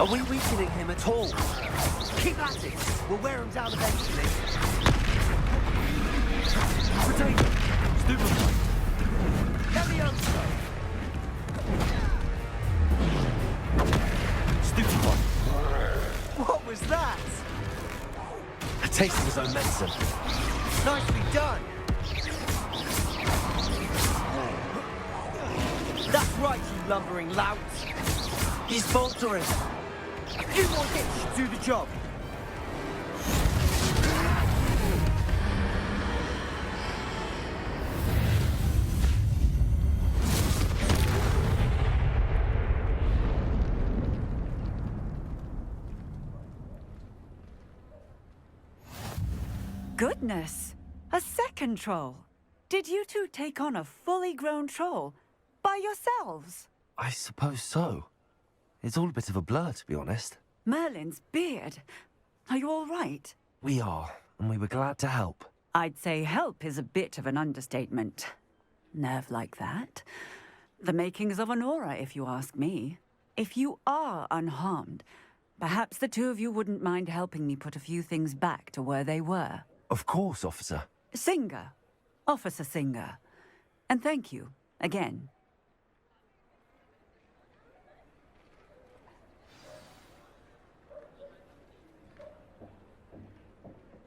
Are we weakening him at all? Keep at it! We'll wear him down eventually. Retain him! Stupefy! Levioso! Stupefy! What was that? A taste of his own medicine. Nicely done! That's right, you lumbering lout! He's faltering! A few more hits should do the job! Goodness! A second troll! Did you two take on a fully grown troll? By yourselves? I suppose so. It's all a bit of a blur, to be honest. Merlin's beard. Are you all right? We are, and we were glad to help. I'd say help is a bit of an understatement. Nerve like that. The makings of an aura, if you ask me. If you are unharmed, perhaps the two of you wouldn't mind helping me put a few things back to where they were. Of course, officer. Singer. Officer Singer. And thank you, again.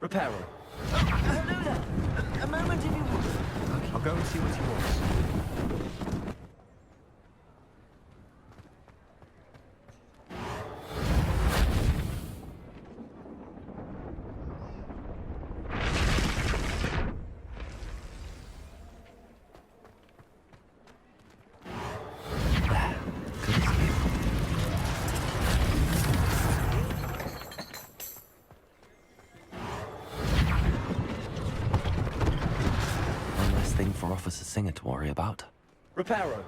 Reparo. Hello there! A moment if you would. I'll go and see what he wants. For Officer Singer to worry about. Reparo.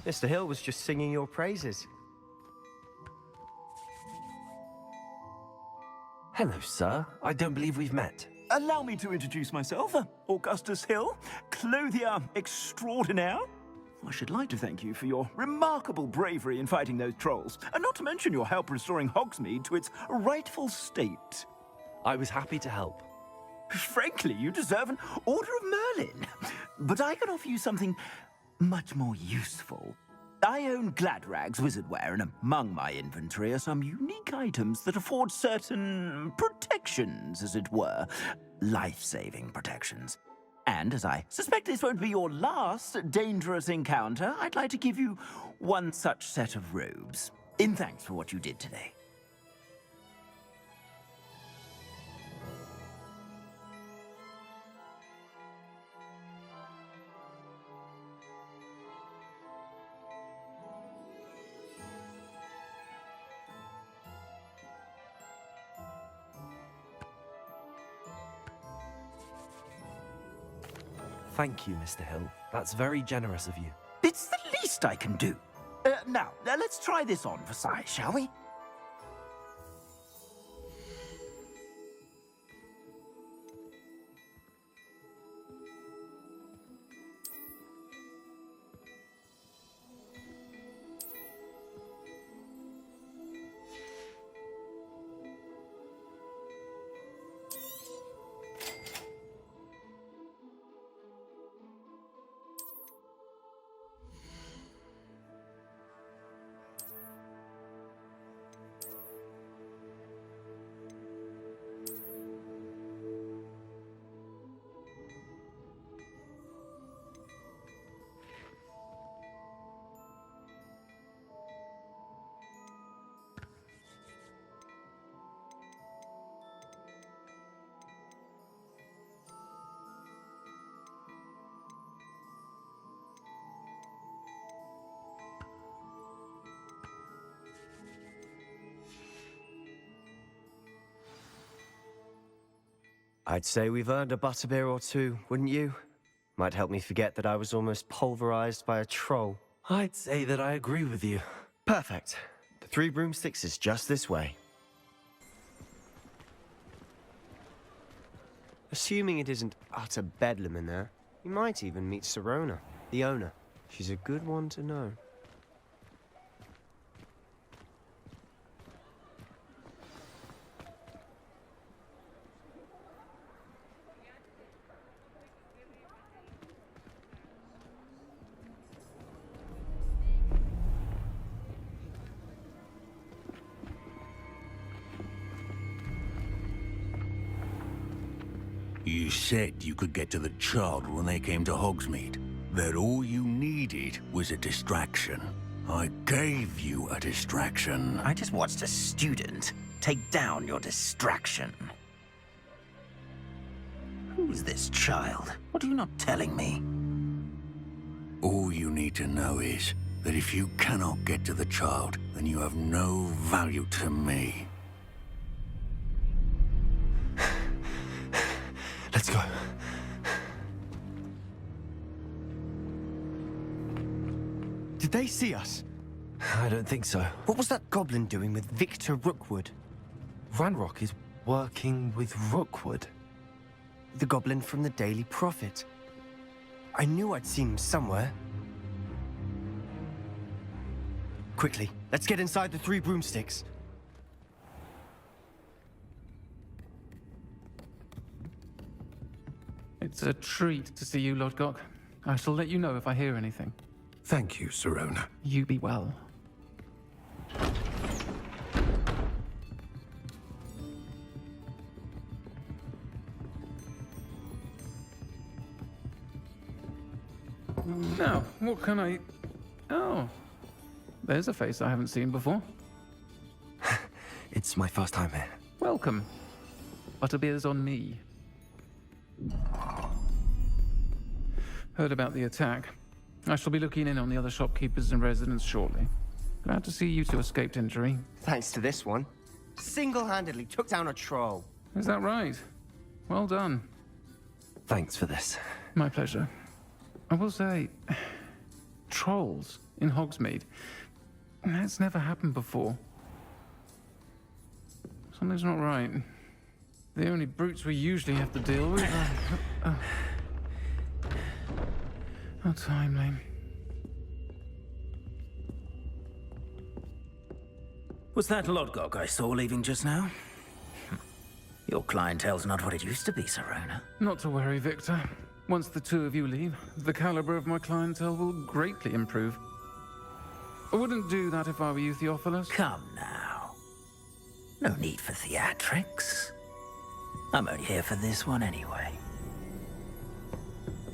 Mr. Hill was just singing your praises. Hello, sir. I don't believe we've met. Allow me to introduce myself, Augustus Hill, clothier extraordinaire. I should like to thank you for your remarkable bravery in fighting those trolls, and not to mention your help restoring Hogsmeade to its rightful state. I was happy to help. Frankly, you deserve an Order of Merlin. But I can offer you something much more useful. I own Gladrag's wizardware, and among my inventory are some unique items that afford certain protections, as it were. Life-saving protections. And as I suspect this won't be your last dangerous encounter, I'd like to give you one such set of robes, in thanks for what you did today. Thank you, Mr. Hill. That's very generous of you. It's the least I can do. Now, let's try this on for size, shall we? I'd say we've earned a butterbeer or two, wouldn't you? Might help me forget that I was almost pulverized by a troll. I'd say that I agree with you. Perfect. The Three Broomsticks is just this way. Assuming it isn't utter bedlam in there, you might even meet Sirona, the owner. She's a good one to know. You said you could get to the child when they came to Hogsmeade. That all you needed was a distraction. I gave you a distraction. I just watched a student take down your distraction. Who's this child? What are you not telling me? All you need to know is that if you cannot get to the child, then you have no value to me. Let's go. Did they see us? I don't think so. What was that goblin doing with Victor Rookwood? Ranrock is working with Rookwood. The goblin from the Daily Prophet. I knew I'd seen him somewhere. Quickly, let's get inside the Three Broomsticks. It's a treat to see you, Lodgok. I shall let you know if I hear anything. Thank you, Sirona. You be well. Now, what can I... Oh, there's a face I haven't seen before. It's my first time here. Welcome. Butterbeer's on me. Heard about the attack. I shall be looking in on the other shopkeepers and residents shortly. Glad to see you two escaped injury. Thanks to this one. Single-handedly took down a troll. Is that right? Well done. Thanks for this. My pleasure. I will say, trolls in Hogsmeade. That's never happened before. Something's not right. The only brutes we usually have to deal with are... How timely. Was that Lodgok I saw leaving just now? Your clientele's not what it used to be, Sirona. Not to worry, Victor. Once the two of you leave, the caliber of my clientele will greatly improve. I wouldn't do that if I were you, Theophilus. Come now. No need for theatrics. I'm only here for this one anyway.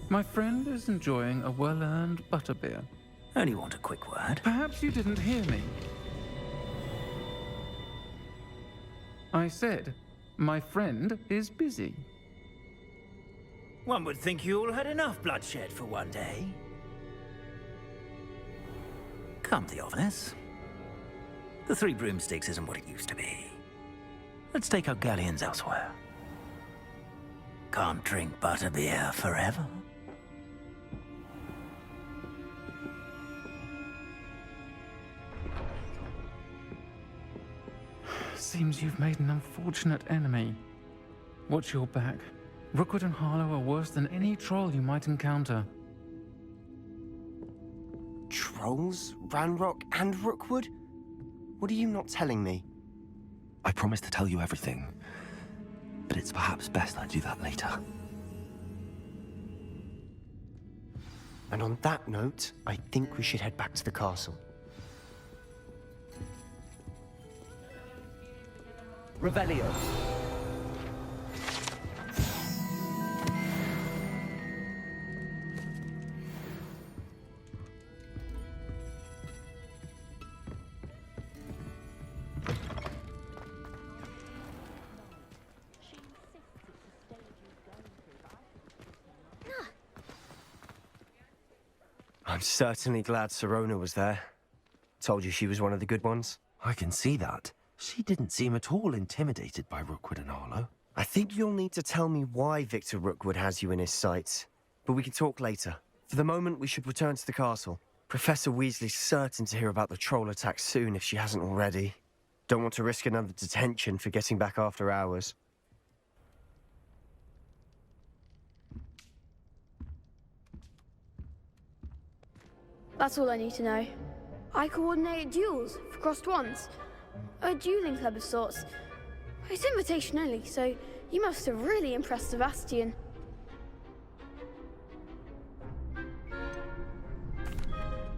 My friend is enjoying a well-earned butterbeer. Only want a quick word. Perhaps you didn't hear me. I said, my friend is busy. One would think you all had enough bloodshed for one day. Come, Theophilus. The Three Broomsticks isn't what it used to be. Let's take our galleons elsewhere. Can't drink butterbeer forever. Seems you've made an unfortunate enemy. Watch your back. Rookwood and Harlow are worse than any troll you might encounter. Trolls? Ranrock and Rookwood? What are you not telling me? I promise to tell you everything, but it's perhaps best I do that later. And on that note, I think we should head back to the castle. Revelio. I'm certainly glad Sirona was there. Told you she was one of the good ones. I can see that. She didn't seem at all intimidated by Rookwood and Harlow. I think you'll need to tell me why Victor Rookwood has you in his sights. But we can talk later. For the moment, we should return to the castle. Professor Weasley's certain to hear about the troll attack soon if she hasn't already. Don't want to risk another detention for getting back after hours. That's all I need to know. I coordinate duels for crossed wands. A dueling club of sorts. It's invitation only, so you must have really impressed Sebastian.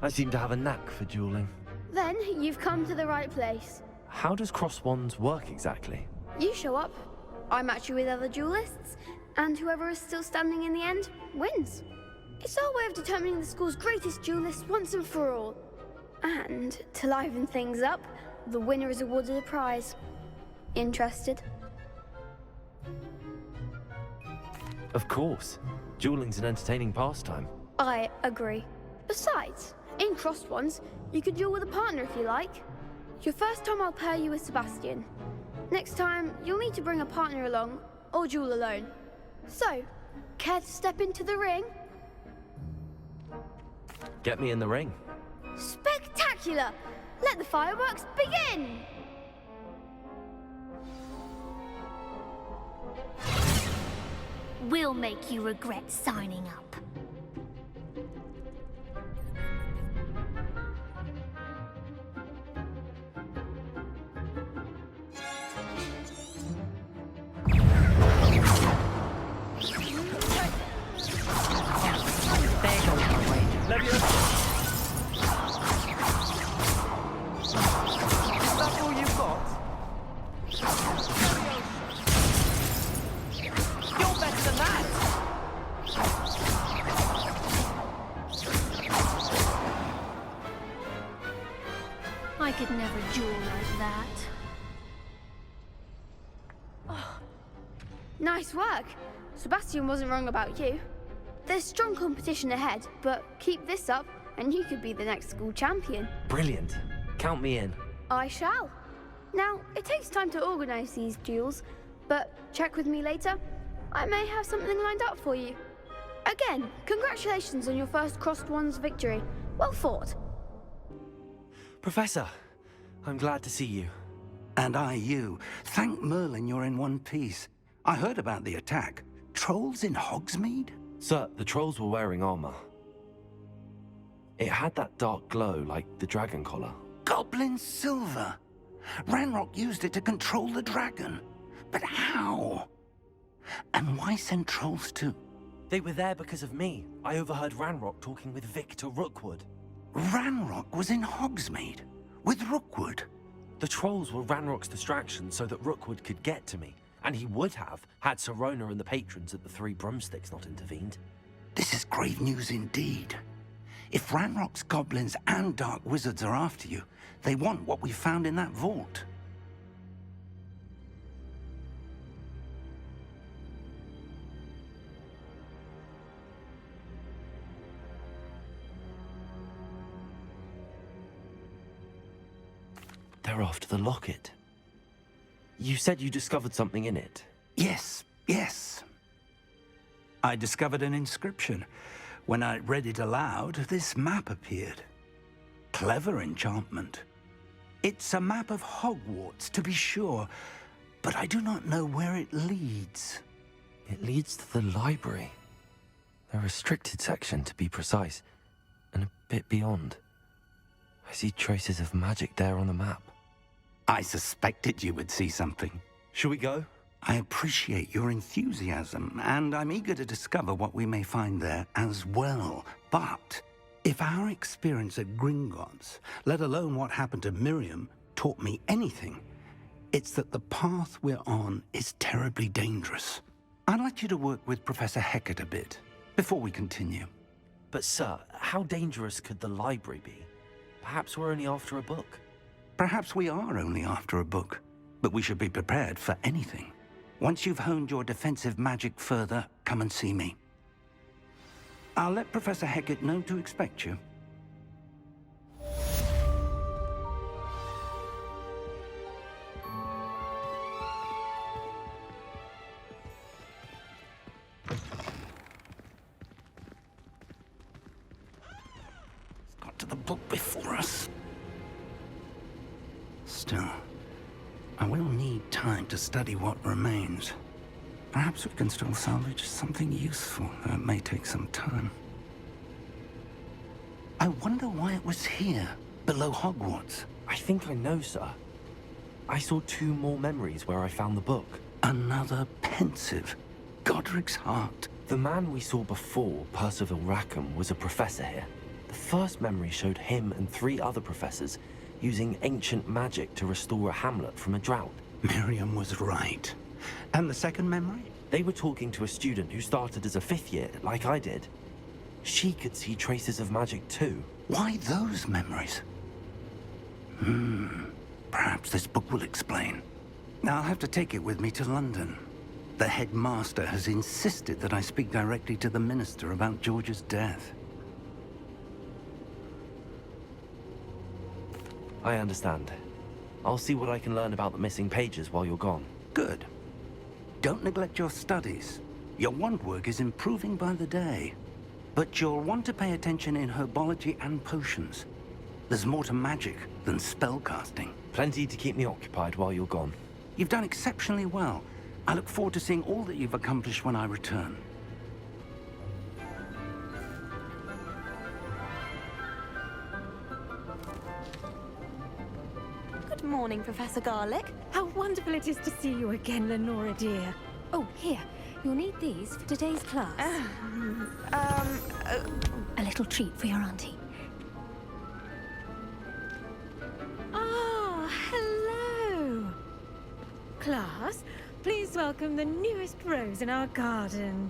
I seem to have a knack for dueling. Then you've come to the right place. How does cross wands work exactly? You show up, I match you with other duelists, and whoever is still standing in the end wins. It's our way of determining the school's greatest duelist once and for all. And to liven things up, the winner is awarded a prize. Interested? Of course. Dueling's an entertaining pastime. I agree. Besides, in crossed ones, you could duel with a partner if you like. Your first time I'll pair you with Sebastian. Next time, you'll need to bring a partner along, or duel alone. So, care to step into the ring? Get me in the ring. Spectacular! Let the fireworks begin! We'll make you regret signing up. I could never duel like that. Oh, nice work. Sebastian wasn't wrong about you. There's strong competition ahead, but keep this up and you could be the next school champion. Brilliant. Count me in. I shall. Now, it takes time to organize these duels, but check with me later. I may have something lined up for you. Again, congratulations on your first crossed wands victory. Well fought. Professor, I'm glad to see you. And I you. Thank Merlin you're in one piece. I heard about the attack. Trolls in Hogsmeade? Sir, the trolls were wearing armor. It had that dark glow like the dragon collar. Goblin silver! Ranrock used it to control the dragon. But how? And why send trolls too? They were there because of me. I overheard Ranrock talking with Victor Rookwood. Ranrock was in Hogsmeade? With Rookwood? The trolls were Ranrock's distraction so that Rookwood could get to me. And he would have, had Sirona and the patrons at the Three Broomsticks not intervened. This is grave news indeed. If Ranrock's goblins and dark wizards are after you, they want what we found in that vault. They're after the locket. You said you discovered something in it. Yes. I discovered an inscription. When I read it aloud, this map appeared. Clever enchantment. It's a map of Hogwarts, to be sure, but I do not know where it leads. It leads to the library. The restricted section, to be precise, and a bit beyond. I see traces of magic there on the map. I suspected you would see something. Shall we go? I appreciate your enthusiasm, and I'm eager to discover what we may find there as well. But if our experience at Gringotts, let alone what happened to Miriam, taught me anything, it's that the path we're on is terribly dangerous. I'd like you to work with Professor Hecat a bit before we continue. But sir, how dangerous could the library be? Perhaps we're only after a book. Perhaps we are only after a book, but we should be prepared for anything. Once you've honed your defensive magic further, come and see me. I'll let Professor Hecat know to expect you. book before us. Still, I will need time to study what remains. Perhaps we can still salvage something useful, though it may take some time. I wonder why it was here, below Hogwarts. I think I know, sir. I saw 2 more memories where I found the book. Another pensive. Godric's heart. The man we saw before, Percival Rackham, was a professor here. The first memory showed him and 3 other professors using ancient magic to restore a hamlet from a drought. Miriam was right. And the second memory? They were talking to a student who started as a 5th year, like I did. She could see traces of magic too. Why those memories? Perhaps this book will explain. Now I'll have to take it with me to London. The headmaster has insisted that I speak directly to the minister about George's death. I understand. I'll see what I can learn about the missing pages while you're gone. Good. Don't neglect your studies. Your wand work is improving by the day. But you'll want to pay attention in herbology and potions. There's more to magic than spellcasting. Plenty to keep me occupied while you're gone. You've done exceptionally well. I look forward to seeing all that you've accomplished when I return. Good morning, Professor Garlick. How wonderful it is to see you again, Lenora dear. Oh, here. You'll need these for today's class. A little treat for your auntie. Ah, hello. Class, please welcome the newest rose in our garden.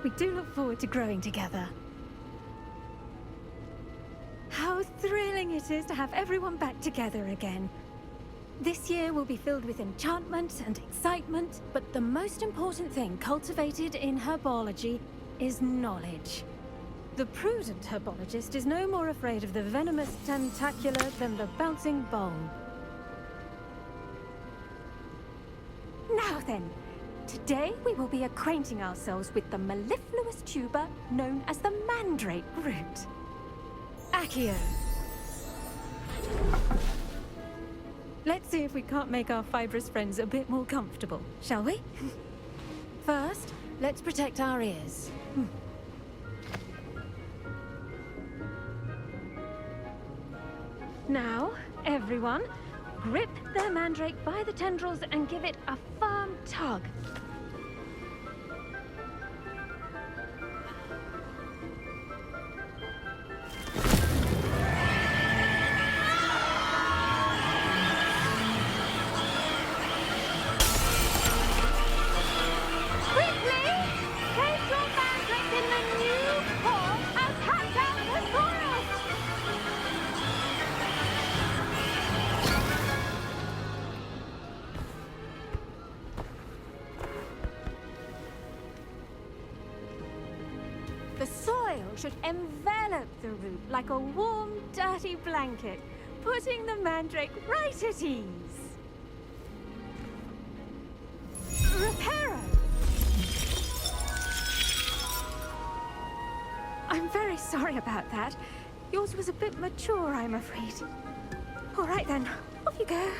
We do look forward to growing together. How thrilling it is to have everyone back together again. This year will be filled with enchantment and excitement, but the most important thing cultivated in herbology is knowledge. The prudent herbologist is no more afraid of the venomous tentacular than the bouncing bulb. Now then, today we will be acquainting ourselves with the mellifluous tuber known as the mandrake root. Accio. Let's see if we can't make our fibrous friends a bit more comfortable, shall we? First, let's protect our ears. Now, everyone, grip the mandrake by the tendrils and give it a firm tug. The soil should envelop the root like a warm, dirty blanket, putting the mandrake right at ease. Reparo! I'm very sorry about that. Yours was a bit mature, I'm afraid. All right then, off you go.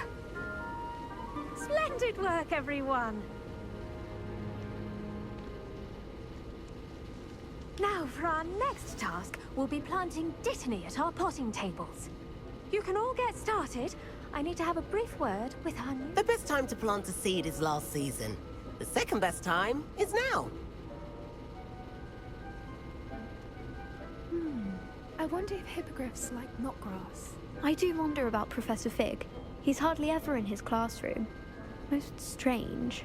Splendid work, everyone. Now, for our next task, we'll be planting Dittany at our potting tables. You can all get started. I need to have a brief word with our new... The best time to plant a seed is last season. The second best time is now. I wonder if hippogriffs like knotgrass. I do wonder about Professor Fig. He's hardly ever in his classroom. Most strange.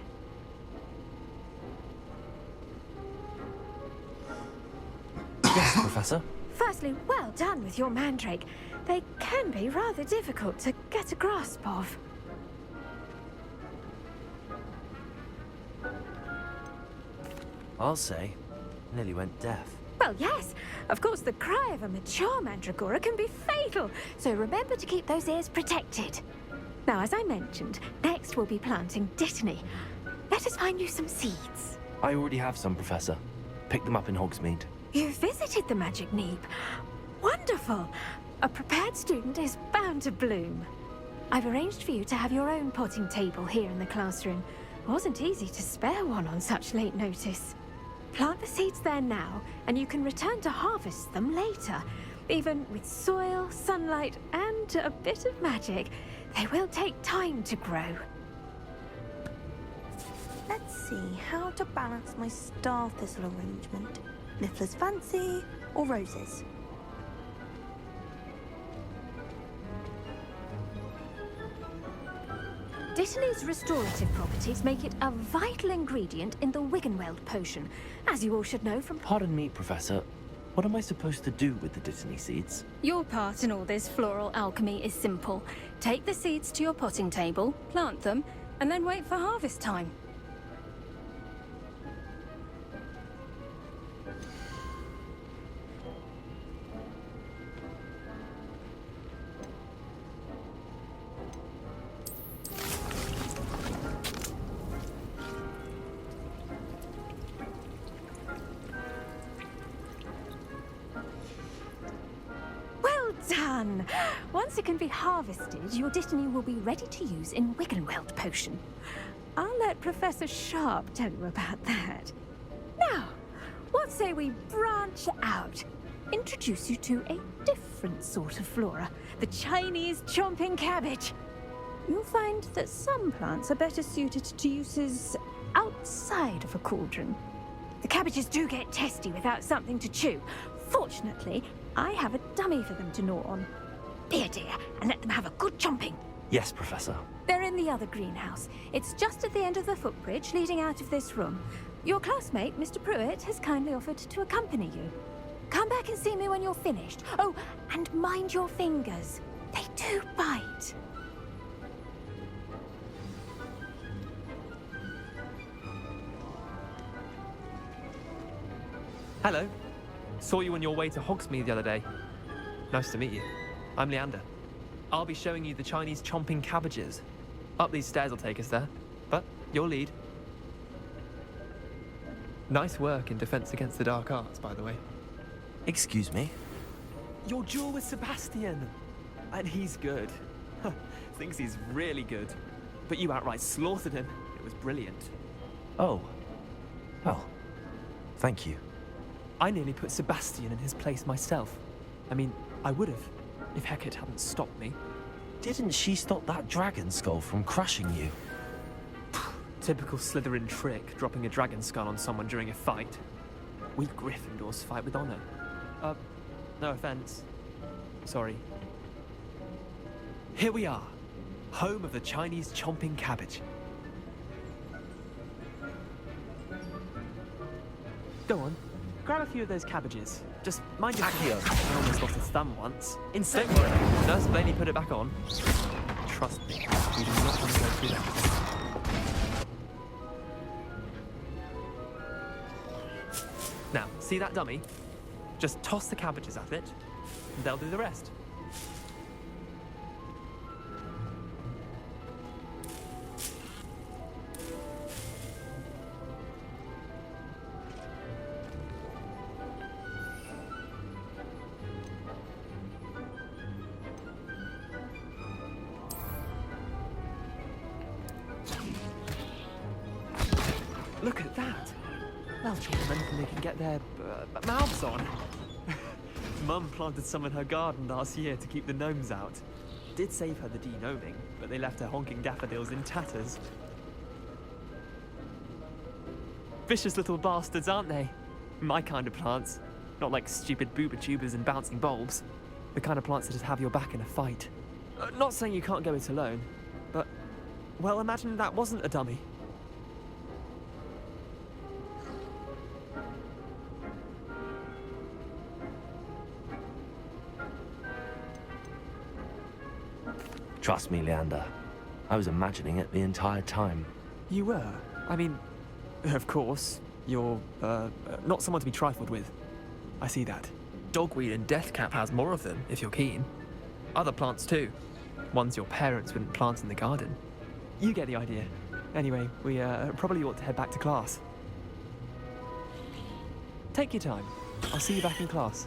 Yes, Professor. Firstly, well done with your mandrake. They can be rather difficult to get a grasp of. I'll say, nearly went deaf. Well, yes. Of course, the cry of a mature mandragora can be fatal, so remember to keep those ears protected. Now, as I mentioned, next we'll be planting Dittany. Let us find you some seeds. I already have some, Professor. Picked them up in Hogsmeade. You visited the Magic Neep. Wonderful! A prepared student is bound to bloom. I've arranged for you to have your own potting table here in the classroom. Wasn't easy to spare one on such late notice. Plant the seeds there now, and you can return to harvest them later. Even with soil, sunlight, and a bit of magic, they will take time to grow. Let's see how to balance my star thistle arrangement. Niffler's fancy or roses? Dittany's restorative properties make it a vital ingredient in the Wiggenweld potion, as you all should know from... Pardon me, Professor. What am I supposed to do with the Dittany seeds? Your part in all this floral alchemy is simple. Take the seeds to your potting table, plant them, and then wait for harvest time. Done! Once it can be harvested, your Dittany will be ready to use in Wiggenweld potion. I'll let Professor Sharp tell you about that. Now, what say we branch out? Introduce you to a different sort of flora, the Chinese chomping cabbage. You'll find that some plants are better suited to uses outside of a cauldron. The cabbages do get testy without something to chew. Fortunately, I have a dummy for them to gnaw on. Be a dear, and let them have a good chomping. Yes, Professor. They're in the other greenhouse. It's just at the end of the footbridge leading out of this room. Your classmate, Mr. Pruitt, has kindly offered to accompany you. Come back and see me when you're finished. Oh, and mind your fingers. They do bite. Hello. Saw you on your way to Hogsmeade the other day. Nice to meet you. I'm Leander. I'll be showing you the Chinese chomping cabbages. Up these stairs will take us there, but you'll lead. Nice work in Defense Against the Dark Arts, by the way. Excuse me? Your duel with Sebastian! And he's good. Thinks he's really good. But you outright slaughtered him. It was brilliant. Oh. Well, thank you. I nearly put Sebastian in his place myself. I mean, I would have, if Hecate hadn't stopped me. Didn't she stop that dragon skull from crushing you? Typical Slytherin trick, dropping a dragon skull on someone during a fight. We Gryffindors fight with honor. No offense. Sorry. Here we are, home of the Chinese chomping cabbage. Go on. Grab a few of those cabbages. Just mind your fingers. I almost lost his thumb once. Don't worry. Nurse Blaney put it back on. Trust me, we do not want to go through that. Now, see that dummy? Just toss the cabbages at it, and they'll do the rest. Look at that! They'll chop them anything they can get their mouths on. Mum planted some in her garden last year to keep the gnomes out. Did save her the de-gnoming, but they left her honking daffodils in tatters. Vicious little bastards, aren't they? My kind of plants. Not like stupid booba tubers and bouncing bulbs. The kind of plants that just have your back in a fight. Not saying you can't go it alone, but, well, imagine that wasn't a dummy. Trust me, Leander. I was imagining it the entire time. You were? I mean, of course, you're, not someone to be trifled with. I see that. Dogweed and deathcap has more of them, if you're keen. Other plants too. Ones your parents wouldn't plant in the garden. You get the idea. Anyway, we, probably ought to head back to class. Take your time. I'll see you back in class.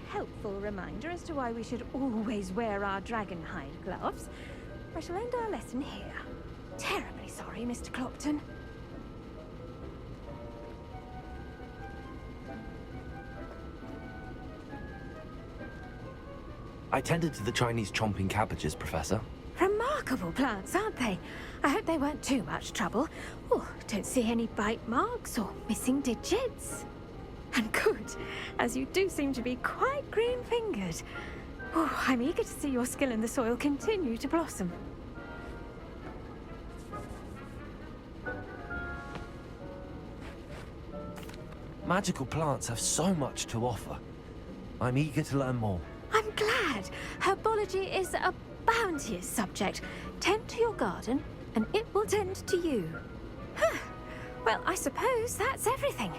Helpful reminder as to why we should always wear our dragonhide gloves. I shall end our lesson here. Terribly sorry, Mr. Clopton. I tended to the Chinese chomping cabbages, Professor. Remarkable plants, aren't they? I hope they weren't too much trouble. Oh, don't see any bite marks or missing digits. And good, as you do seem to be quite green-fingered. Oh, I'm eager to see your skill in the soil continue to blossom. Magical plants have so much to offer. I'm eager to learn more. I'm glad. Herbology is a bounteous subject. Tend to your garden, and it will tend to you. Huh. Well, I suppose that's everything.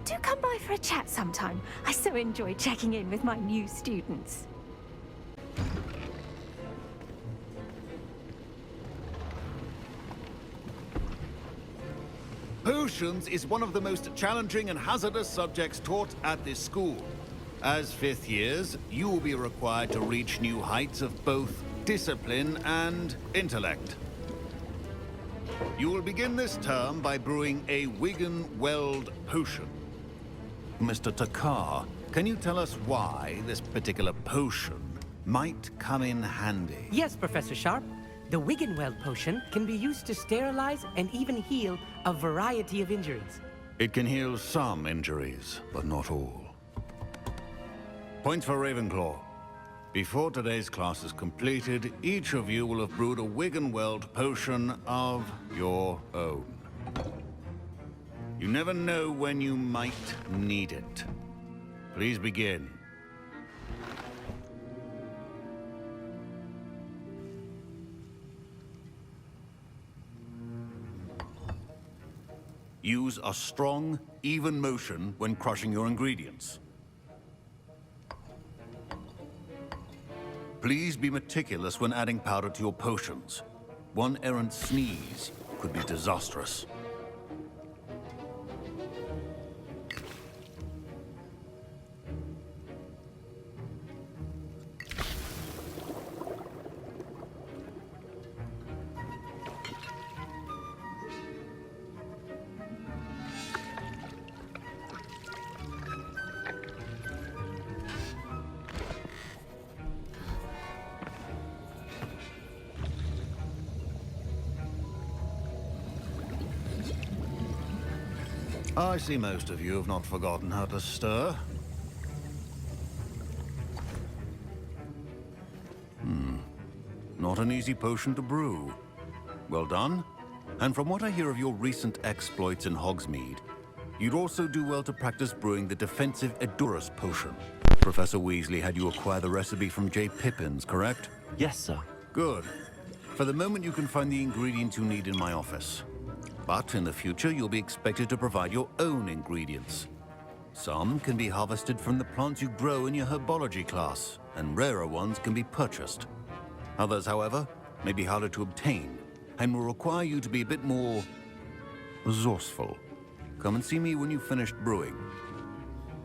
Do come by for a chat sometime. I so enjoy checking in with my new students. Potions is one of the most challenging and hazardous subjects taught at this school. As fifth years, you will be required to reach new heights of both discipline and intellect. You will begin this term by brewing a Wigan-Weld potion. Mr. Takar, can you tell us why this particular potion might come in handy? Yes, Professor Sharp. The Wigan-Weld potion can be used to sterilize and even heal a variety of injuries. It can heal some injuries, but not all. Points for Ravenclaw. Before today's class is completed, each of you will have brewed a Wigan-Weld potion of your own. You never know when you might need it. Please begin. Use a strong, even motion when crushing your ingredients. Please be meticulous when adding powder to your potions. One errant sneeze could be disastrous. I see most of you have not forgotten how to stir. Not an easy potion to brew. Well done. And from what I hear of your recent exploits in Hogsmeade, you'd also do well to practice brewing the defensive Edurus potion. Professor Weasley had you acquire the recipe from J. Pippins, correct? Yes, sir. Good. For the moment, you can find the ingredients you need in my office. But in the future, you'll be expected to provide your own ingredients. Some can be harvested from the plants you grow in your herbology class, and rarer ones can be purchased. Others, however, may be harder to obtain, and will require you to be a bit more resourceful. Come and see me when you've finished brewing,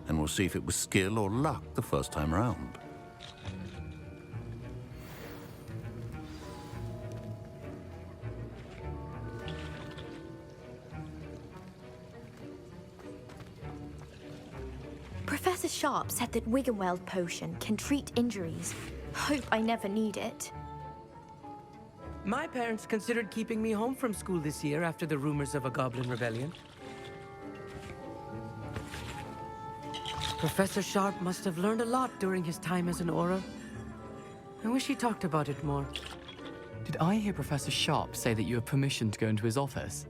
and we'll see if it was skill or luck the first time round. Professor Sharp said that Wigan-Weld potion can treat injuries. Hope I never need it. My parents considered keeping me home from school this year after the rumors of a goblin rebellion. Professor Sharp must have learned a lot during his time as an Auror. I wish he talked about it more. Did I hear Professor Sharp say that you have permission to go into his office?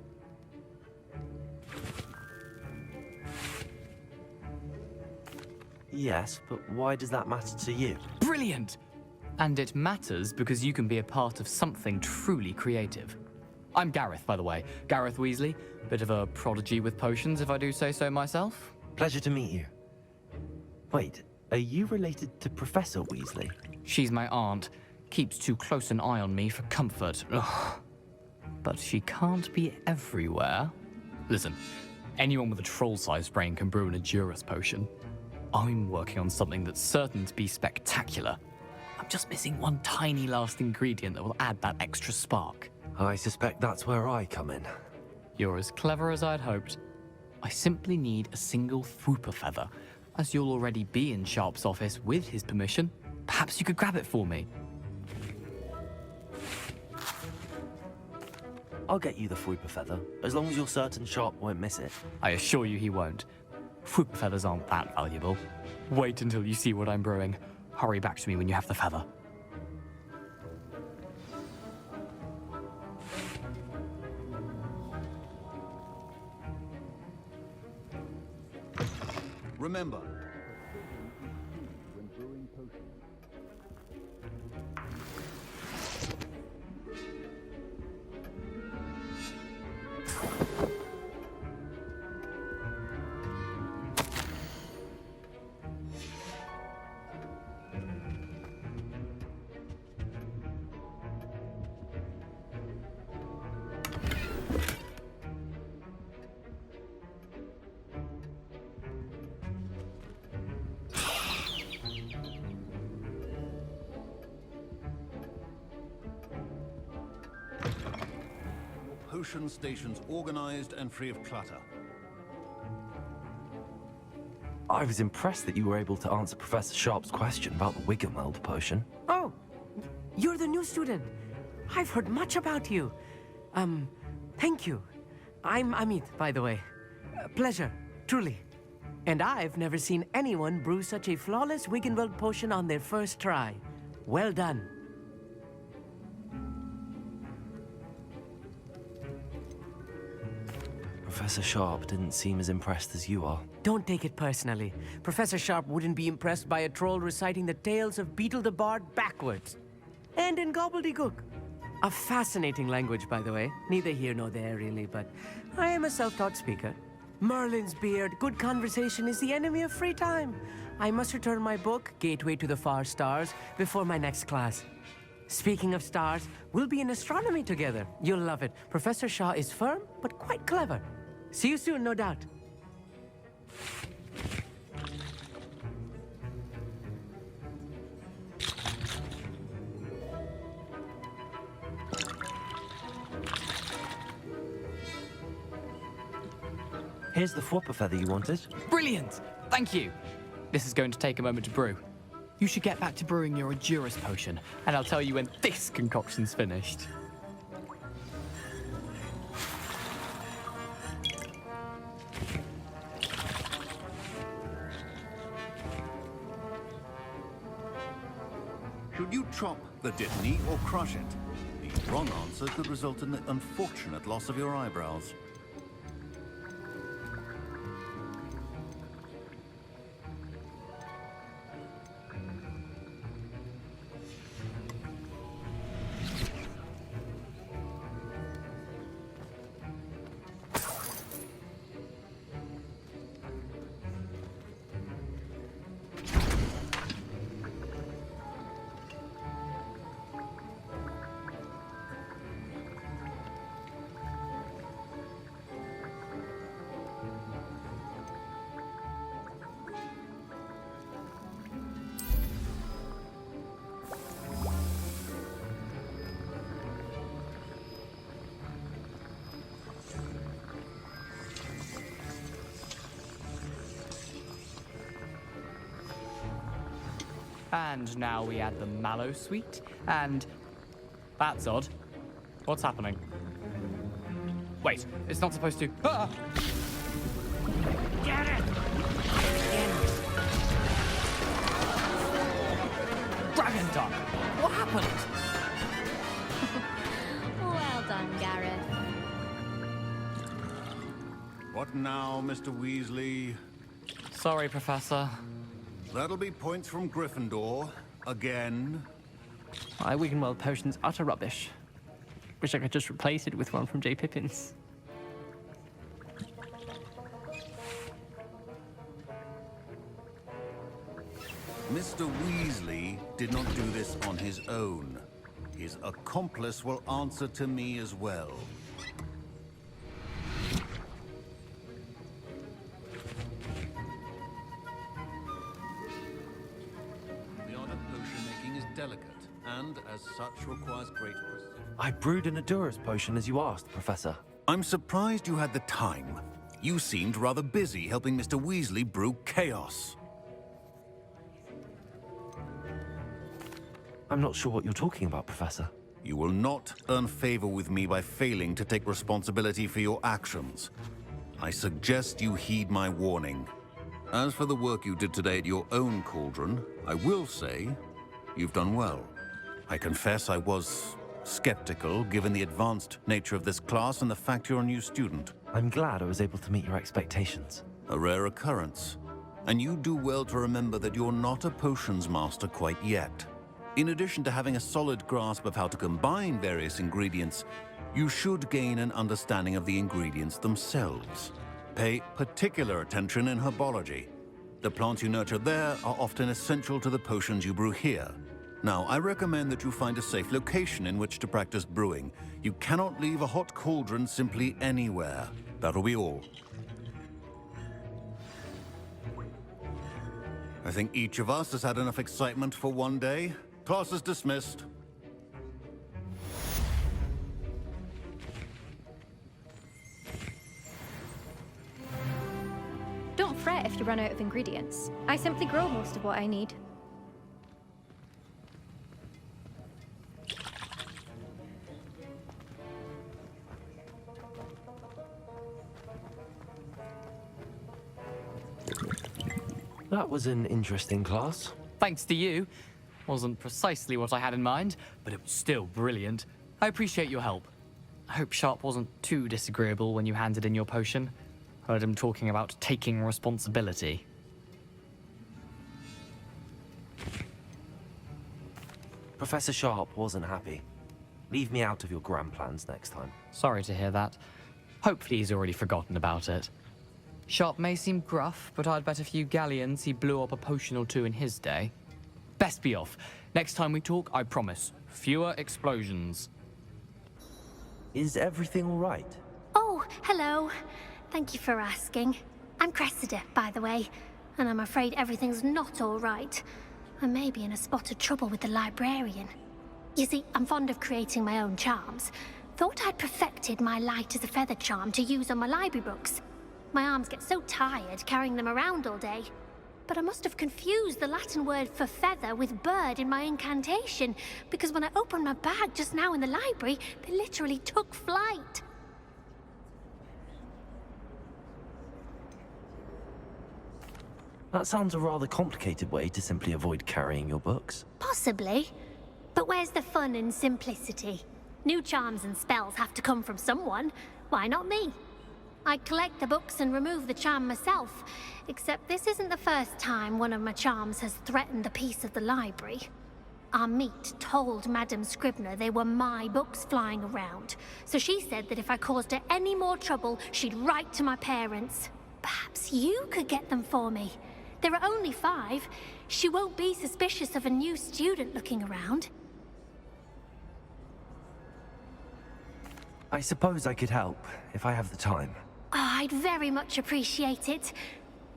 Yes, but why does that matter to you? Brilliant! And it matters because you can be a part of something truly creative. I'm Gareth, by the way. Gareth Weasley. Bit of a prodigy with potions, if I do say so myself. Pleasure to meet you. Wait, are you related to Professor Weasley? She's my aunt. Keeps too close an eye on me for comfort. Ugh. But she can't be everywhere. Listen, anyone with a troll-sized brain can brew an Hogarts potion. I'm working on something that's certain to be spectacular. I'm just missing one tiny last ingredient that will add that extra spark. I suspect that's where I come in. You're as clever as I'd hoped. I simply need a single Fwooper feather. As you'll already be in Sharp's office with his permission, perhaps you could grab it for me. I'll get you the Fwooper feather, as long as you're certain Sharp won't miss it. I assure you he won't. Fwooper feathers aren't that valuable. Wait until you see what I'm brewing. Hurry back to me when you have the feather. Remember, potion stations organized and free of clutter. I was impressed that you were able to answer Professor Sharp's question about the Wiggenweld potion. Oh, you're the new student. I've heard much about you. Thank you. I'm Amit, by the way. Pleasure, truly. And I've never seen anyone brew such a flawless Wiggenweld potion on their first try. Well done. Professor Sharp didn't seem as impressed as you are. Don't take it personally. Professor Sharp wouldn't be impressed by a troll reciting the tales of Beetle the Bard backwards. And in gobbledygook. A fascinating language, by the way. Neither here nor there, really, but I am a self-taught speaker. Merlin's beard, good conversation is the enemy of free time. I must return my book, Gateway to the Far Stars, before my next class. Speaking of stars, we'll be in astronomy together. You'll love it. Professor Shaw is firm, but quite clever. See you soon, no doubt. Here's the Fwooper feather you wanted. Brilliant! Thank you! This is going to take a moment to brew. You should get back to brewing your Hogarts potion, and I'll tell you when this concoction's finished. Should you chop the Dittany or crush it? The wrong answer could result in the unfortunate loss of your eyebrows. And now we add the mallow sweet, and... That's odd. What's happening? Wait, it's not supposed to... Ah! Get it! Dragon Duck! What happened? Well done, Gareth. What now, Mr. Weasley? Sorry, Professor. That'll be points from Gryffindor. Again. My Wiggenweld potion's utter rubbish. Wish I could just replace it with one from J. Pippin's. Mr. Weasley did not do this on his own. His accomplice will answer to me as well. The art of potion making is delicate, and as such requires great precision. I brewed an Adurus potion as you asked, Professor. I'm surprised you had the time. You seemed rather busy helping Mr. Weasley brew chaos. I'm not sure what you're talking about, Professor. You will not earn favor with me by failing to take responsibility for your actions. I suggest you heed my warning. As for the work you did today at your own cauldron, I will say you've done well. I confess I was skeptical, given the advanced nature of this class and the fact you're a new student. I'm glad I was able to meet your expectations. A rare occurrence. And you do well to remember that you're not a potions master quite yet. In addition to having a solid grasp of how to combine various ingredients, you should gain an understanding of the ingredients themselves. Pay particular attention in herbology. The plants you nurture there are often essential to the potions you brew here. Now, I recommend that you find a safe location in which to practice brewing. You cannot leave a hot cauldron simply anywhere. That'll be all. I think each of us has had enough excitement for one day. Class is dismissed. Don't fret if you run out of ingredients. I simply grow most of what I need. That was an interesting class. Thanks to you. Wasn't precisely what I had in mind, but it was still brilliant. I appreciate your help. I hope Sharp wasn't too disagreeable when you handed in your potion. Heard him talking about taking responsibility. Professor Sharp wasn't happy. Leave me out of your grand plans next time. Sorry to hear that. Hopefully he's already forgotten about it. Sharp may seem gruff, but I'd bet a few galleons he blew up a potion or two in his day. Best be off. Next time we talk, I promise, fewer explosions. Is everything all right? Oh, hello. Thank you for asking. I'm Cressida, by the way, and I'm afraid everything's not all right. I may be in a spot of trouble with the librarian. You see, I'm fond of creating my own charms. Thought I'd perfected my light as a feather charm to use on my library books. My arms get so tired carrying them around all day. But I must have confused the Latin word for feather with bird in my incantation, because when I opened my bag just now in the library, they literally took flight. That sounds a rather complicated way to simply avoid carrying your books. Possibly. But where's the fun in simplicity? New charms and spells have to come from someone. Why not me? I collect the books and remove the charm myself, except this isn't the first time one of my charms has threatened the peace of the library. Our meet told Madame Scribner they were my books flying around, so she said that if I caused her any more trouble, she'd write to my parents. Perhaps you could get them for me. There are only 5. She won't be suspicious of a new student looking around. I suppose I could help, if I have the time. Oh, I'd very much appreciate it.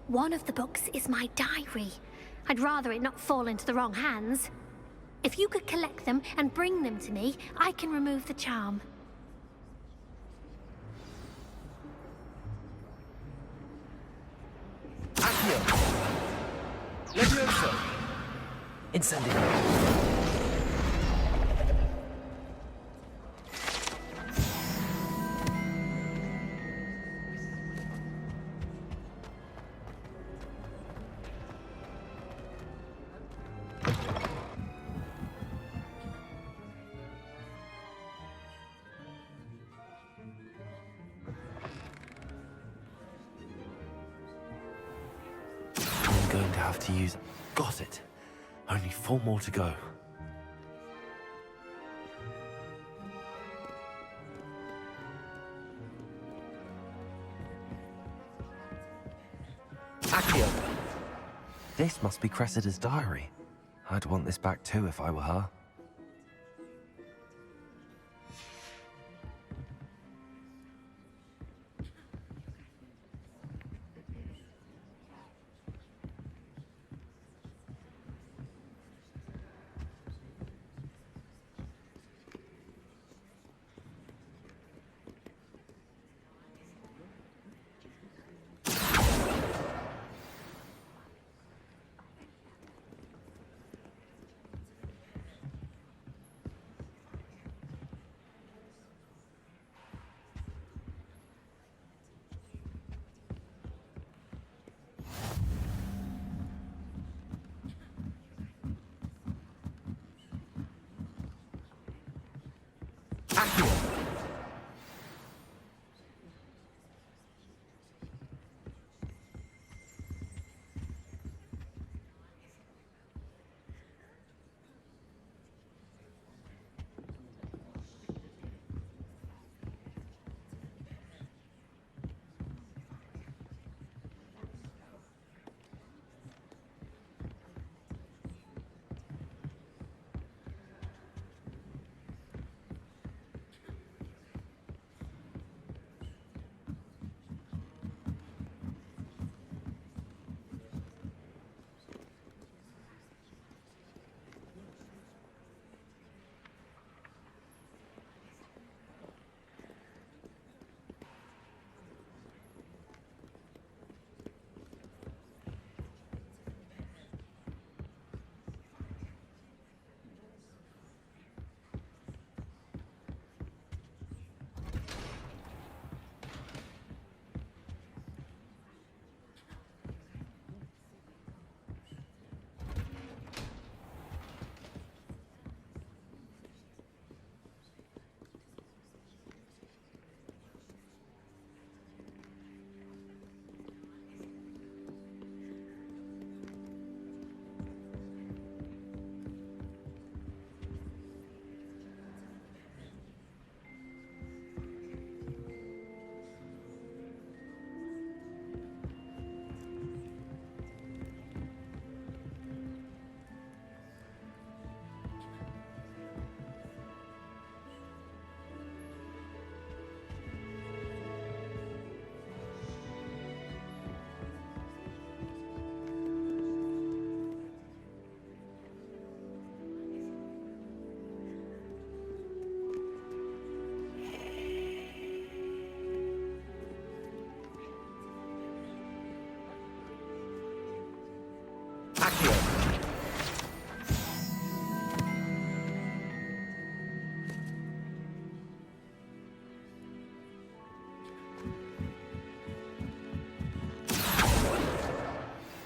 One of the books is my diary. I'd rather it not fall into the wrong hands. If you could collect them and bring them to me, I can remove the charm. Accio! Levioso! Incendio! to use... Got it. Only 4 more to go. Accio! This must be Cressida's diary. I'd want this back too if I were her.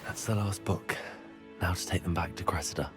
That's the last book. Now to take them back to Cressida.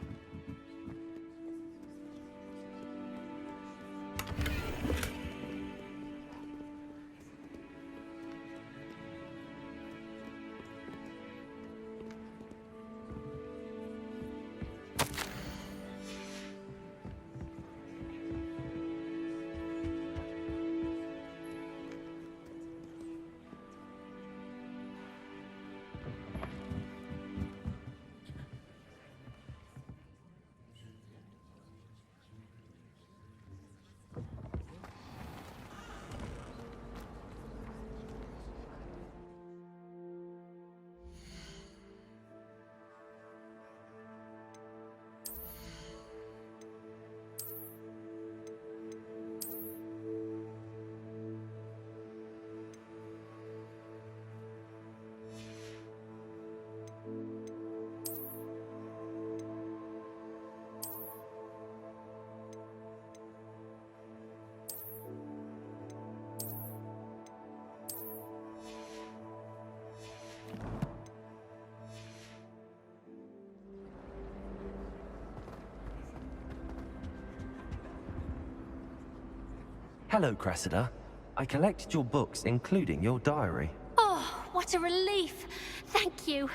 Hello, Cressida. I collected your books, including your diary. Oh, what a relief! Thank you.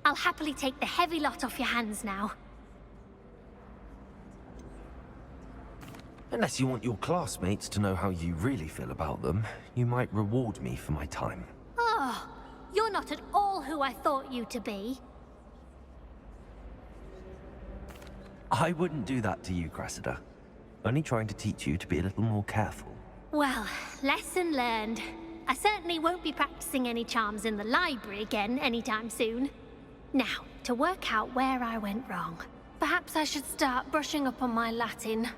I'll happily take the heavy lot off your hands now. Unless you want your classmates to know how you really feel about them, you might reward me for my time. Oh, you're not at all who I thought you to be. I wouldn't do that to you, Cressida. Only trying to teach you to be a little more careful. Well, lesson learned. I certainly won't be practicing any charms in the library again anytime soon. Now, to work out where I went wrong. Perhaps I should start brushing up on my Latin.